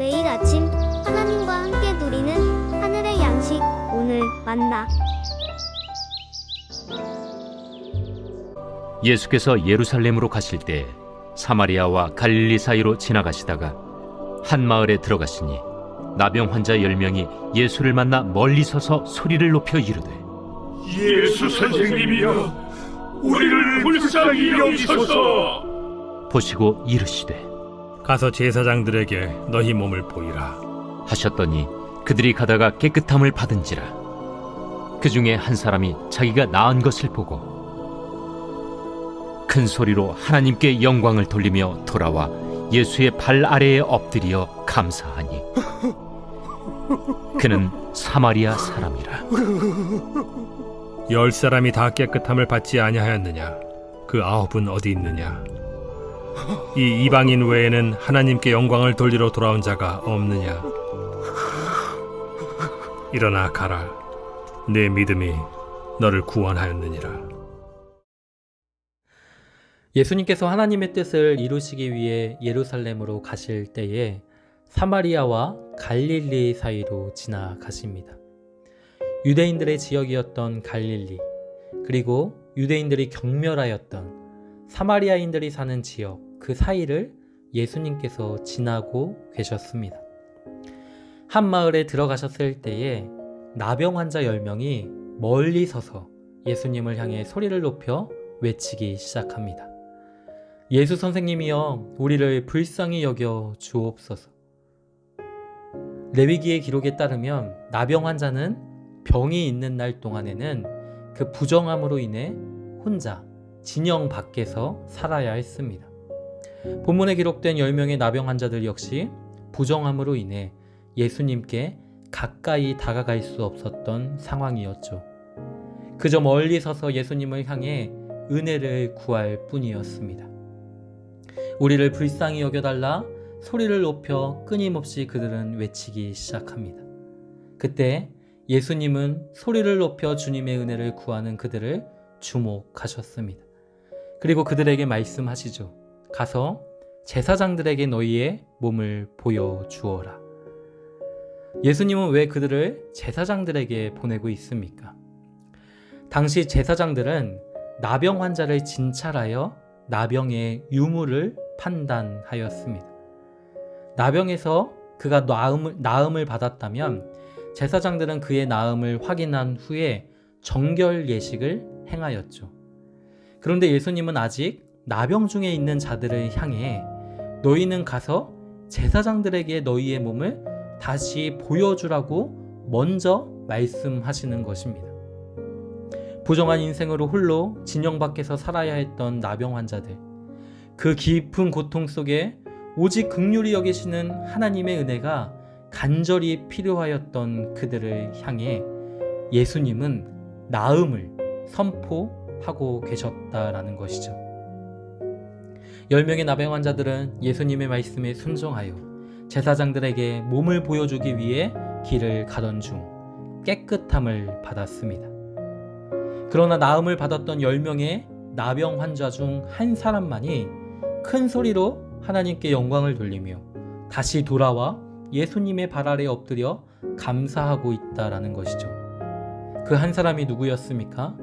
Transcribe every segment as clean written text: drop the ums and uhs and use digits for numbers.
매일 아침 하나님과 함께 누리는 하늘의 양식 오늘 만나. 예수께서 예루살렘으로 가실 때 사마리아와 갈릴리 사이로 지나가시다가 한 마을에 들어가시니 나병 환자 10명이 예수를 만나 멀리 서서 소리를 높여 이르되 예수 선생님이여, 우리를 불쌍히 여기소서. 보시고 이르시되 가서 제사장들에게 너희 몸을 보이라. 하셨더니 그들이 가다가 깨끗함을 받은지라. 그 중에 한 사람이 자기가 나은 것을 보고 큰 소리로 하나님께 영광을 돌리며 돌아와 예수의 발 아래에 엎드려 감사하니 그는 사마리아 사람이라. 10사람이 다 깨끗함을 받지 아니하였느냐? 그 9은 어디 있느냐? 이 이방인 외에는 하나님께 영광을 돌리러 돌아온 자가 없느냐? 일어나 가라. 내 믿음이 너를 구원하였느니라. 예수님께서 하나님의 뜻을 이루시기 위해 예루살렘으로 가실 때에 사마리아와 갈릴리 사이로 지나가십니다. 유대인들의 지역이었던 갈릴리, 그리고 유대인들이 경멸하였던 사마리아인들이 사는 지역, 그 사이를 예수님께서 지나고 계셨습니다. 한 마을에 들어가셨을 때에 나병 환자 10명이 멀리 서서 예수님을 향해 소리를 높여 외치기 시작합니다. 예수 선생님이여, 우리를 불쌍히 여겨 주옵소서. 레위기의 기록에 따르면 나병 환자는 병이 있는 날 동안에는 그 부정함으로 인해 혼자 진영 밖에서 살아야 했습니다. 본문에 기록된 10명의 나병 환자들 역시 부정함으로 인해 예수님께 가까이 다가갈 수 없었던 상황이었죠. 그저 멀리 서서 예수님을 향해 은혜를 구할 뿐이었습니다. 우리를 불쌍히 여겨달라 소리를 높여 끊임없이 그들은 외치기 시작합니다. 그때 예수님은 소리를 높여 주님의 은혜를 구하는 그들을 주목하셨습니다. 그리고 그들에게 말씀하시죠. 가서 제사장들에게 너희의 몸을 보여주어라. 예수님은 왜 그들을 제사장들에게 보내고 있습니까? 당시 제사장들은 나병 환자를 진찰하여 나병의 유무를 판단하였습니다. 나병에서 그가 나음을 받았다면 제사장들은 그의 나음을 확인한 후에 정결 예식을 행하였죠. 그런데 예수님은 아직 나병 중에 있는 자들을 향해 너희는 가서 제사장들에게 너희의 몸을 다시 보여주라고 먼저 말씀하시는 것입니다. 부정한 인생으로 홀로 진영 밖에서 살아야 했던 나병 환자들, 그 깊은 고통 속에 오직 긍휼히 여기시는 하나님의 은혜가 간절히 필요하였던 그들을 향해 예수님은 나음을 선포하고 계셨다라는 것이죠. 10명의 나병 환자들은 예수님의 말씀에 순종하여 제사장들에게 몸을 보여주기 위해 길을 가던 중 깨끗함을 받았습니다. 그러나 나음을 받았던 10명의 나병 환자 중 한 사람만이 큰 소리로 하나님께 영광을 돌리며 다시 돌아와 예수님의 발 아래에 엎드려 감사하고 있다라는 것이죠. 그 한 사람이 누구였습니까?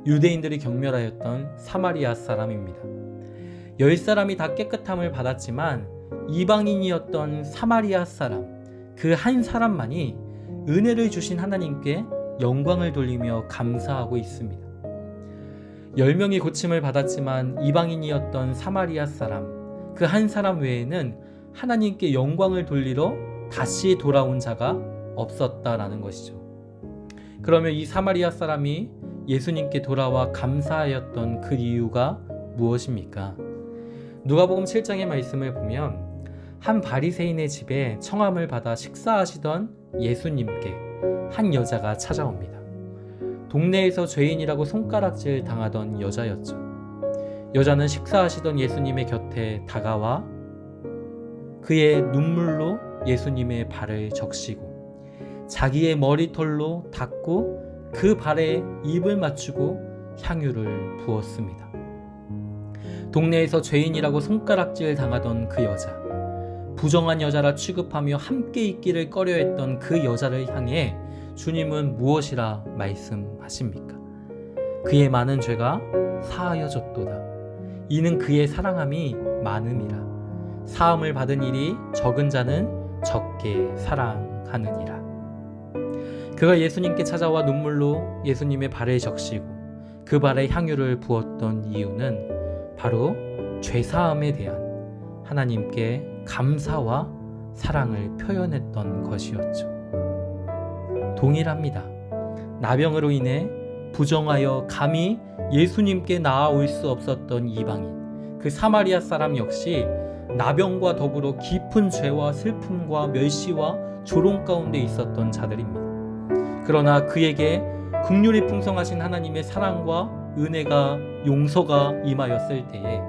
유대인들이 경멸하였던 사마리아 사람입니다. 10사람이 다 깨끗함을 받았지만 이방인이었던 사마리아 사람, 그 한 사람만이 은혜를 주신 하나님께 영광을 돌리며 감사하고 있습니다. 10명이 고침을 받았지만 이방인이었던 사마리아 사람, 그 한 사람 외에는 하나님께 영광을 돌리러 다시 돌아온 자가 없었다라는 것이죠. 그러면 이 사마리아 사람이 예수님께 돌아와 감사하였던 그 이유가 무엇입니까? 누가복음 7장의 말씀을 보면 한 바리새인의 집에 청함을 받아 식사하시던 예수님께 한 여자가 찾아옵니다. 동네에서 죄인이라고 손가락질 당하던 여자였죠. 여자는 식사하시던 예수님의 곁에 다가와 그의 눈물로 예수님의 발을 적시고 자기의 머리털로 닦고 그 발에 입을 맞추고 향유를 부었습니다. 동네에서 죄인이라고 손가락질 당하던 그 여자, 부정한 여자라 취급하며 함께 있기를 꺼려했던 그 여자를 향해 주님은 무엇이라 말씀하십니까? 그의 많은 죄가 사하여졌도다. 이는 그의 사랑함이 많음이라. 사함을 받은 일이 적은 자는 적게 사랑하느니라. 그가 예수님께 찾아와 눈물로 예수님의 발을 적시고 그 발에 향유를 부었던 이유는 바로 죄사함에 대한 하나님께 감사와 사랑을 표현했던 것이었죠. 동일합니다. 나병으로 인해 부정하여 감히 예수님께 나아올 수 없었던 이방인, 그 사마리아 사람 역시 나병과 더불어 깊은 죄와 슬픔과 멸시와 조롱 가운데 있었던 자들입니다. 그러나 그에게 긍휼이 풍성하신 하나님의 사랑과 은혜가 용서가 임하였을 때에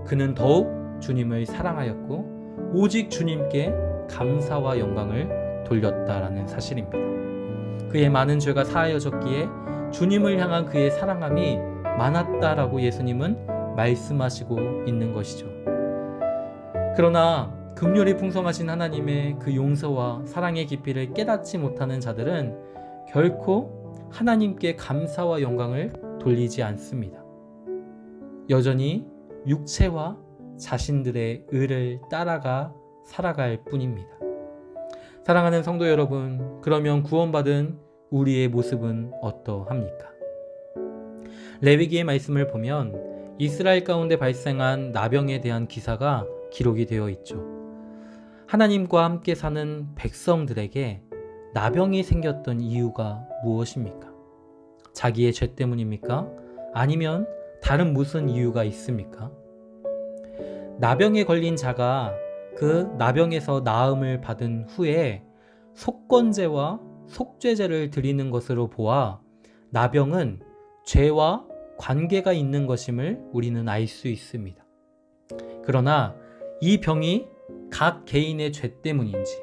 그는 더욱 주님을 사랑하였고 오직 주님께 감사와 영광을 돌렸다라는 사실입니다. 그의 많은 죄가 사하여졌기에 주님을 향한 그의 사랑함이 많았다라고 예수님은 말씀하시고 있는 것이죠. 그러나 긍휼이 풍성하신 하나님의 그 용서와 사랑의 깊이를 깨닫지 못하는 자들은 결코 하나님께 감사와 영광을 돌리지 않습니다. 여전히 육체와 자신들의 의를 따라가 살아갈 뿐입니다. 사랑하는 성도 여러분, 그러면 구원받은 우리의 모습은 어떠합니까? 레위기의 말씀을 보면 이스라엘 가운데 발생한 나병에 대한 기사가 기록이 되어 있죠. 하나님과 함께 사는 백성들에게 나병이 생겼던 이유가 무엇입니까? 자기의 죄 때문입니까? 아니면 다른 무슨 이유가 있습니까? 나병에 걸린 자가 그 나병에서 나음을 받은 후에 속건제와 속죄제를 드리는 것으로 보아 나병은 죄와 관계가 있는 것임을 우리는 알 수 있습니다. 그러나 이 병이 각 개인의 죄 때문인지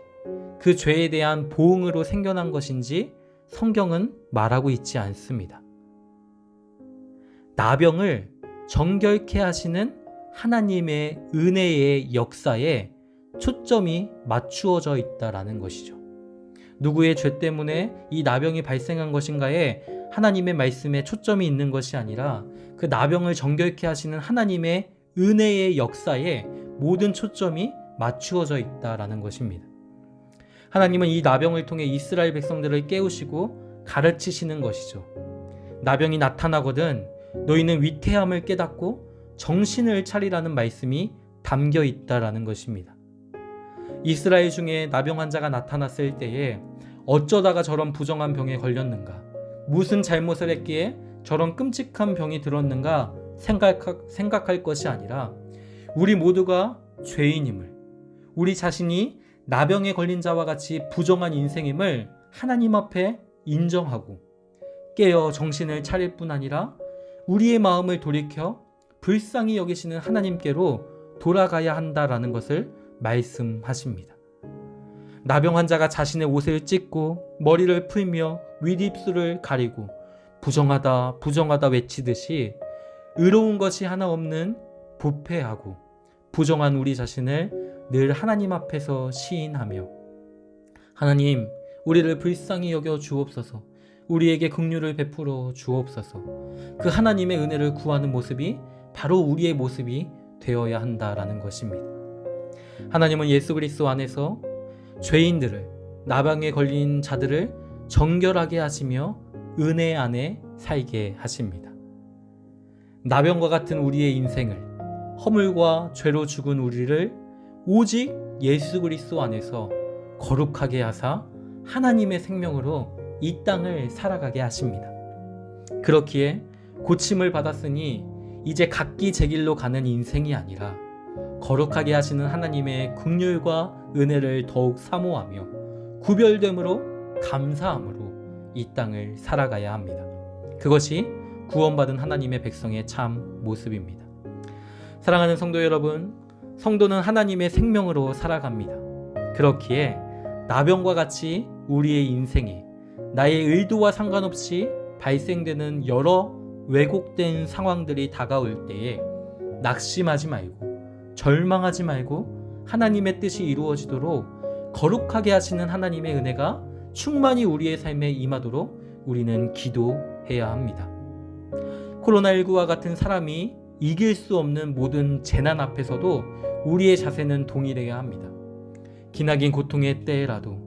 그 죄에 대한 보응으로 생겨난 것인지 성경은 말하고 있지 않습니다. 나병을 정결케 하시는 하나님의 은혜의 역사에 초점이 맞추어져 있다라는 것이죠. 누구의 죄 때문에 이 나병이 발생한 것인가에 하나님의 말씀에 초점이 있는 것이 아니라 그 나병을 정결케 하시는 하나님의 은혜의 역사에 모든 초점이 맞추어져 있다라는 것입니다. 하나님은 이 나병을 통해 이스라엘 백성들을 깨우시고 가르치시는 것이죠. 나병이 나타나거든 너희는 위태함을 깨닫고 정신을 차리라는 말씀이 담겨 있다라는 것입니다. 이스라엘 중에 나병 환자가 나타났을 때에 어쩌다가 저런 부정한 병에 걸렸는가, 무슨 잘못을 했기에 저런 끔찍한 병이 들었는가 생각할 것이 아니라 우리 모두가 죄인임을, 우리 자신이 나병에 걸린 자와 같이 부정한 인생임을 하나님 앞에 인정하고 깨어 정신을 차릴 뿐 아니라 우리의 마음을 돌이켜 불쌍히 여기시는 하나님께로 돌아가야 한다라는 것을 말씀하십니다. 나병 환자가 자신의 옷을 찢고 머리를 풀며 윗입술을 가리고 부정하다 부정하다 외치듯이 의로운 것이 하나 없는 부패하고 부정한 우리 자신을 늘 하나님 앞에서 시인하며 하나님 우리를 불쌍히 여겨 주옵소서, 우리에게 긍휼을 베풀어 주옵소서, 그 하나님의 은혜를 구하는 모습이 바로 우리의 모습이 되어야 한다라는 것입니다. 하나님은 예수 그리스도 안에서 죄인들을, 나병에 걸린 자들을 정결하게 하시며 은혜 안에 살게 하십니다. 나병과 같은 우리의 인생을, 허물과 죄로 죽은 우리를 오직 예수 그리스도 안에서 거룩하게 하사 하나님의 생명으로 이 땅을 살아가게 하십니다. 그렇기에 고침을 받았으니 이제 각기 제 길로 가는 인생이 아니라 거룩하게 하시는 하나님의 긍휼과 은혜를 더욱 사모하며 구별됨으로 감사함으로 이 땅을 살아가야 합니다. 그것이 구원받은 하나님의 백성의 참 모습입니다. 사랑하는 성도 여러분, 성도는 하나님의 생명으로 살아갑니다. 그렇기에 나병과 같이 우리의 인생에 나의 의도와 상관없이 발생되는 여러 왜곡된 상황들이 다가올 때에 낙심하지 말고 절망하지 말고 하나님의 뜻이 이루어지도록 거룩하게 하시는 하나님의 은혜가 충만히 우리의 삶에 임하도록 우리는 기도해야 합니다. 코로나19와 같은 사람이 이길 수 없는 모든 재난 앞에서도 우리의 자세는 동일해야 합니다. 기나긴 고통의 때라도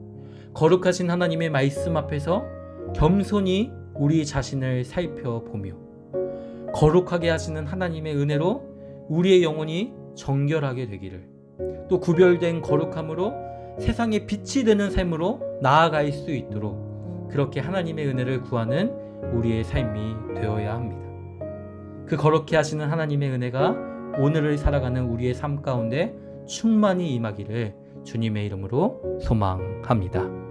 거룩하신 하나님의 말씀 앞에서 겸손히 우리 자신을 살펴보며 거룩하게 하시는 하나님의 은혜로 우리의 영혼이 정결하게 되기를, 또 구별된 거룩함으로 세상에 빛이 되는 삶으로 나아갈 수 있도록 그렇게 하나님의 은혜를 구하는 우리의 삶이 되어야 합니다. 그 거룩해 하시는 하나님의 은혜가 오늘을 살아가는 우리의 삶 가운데 충만히 임하기를 주님의 이름으로 소망합니다.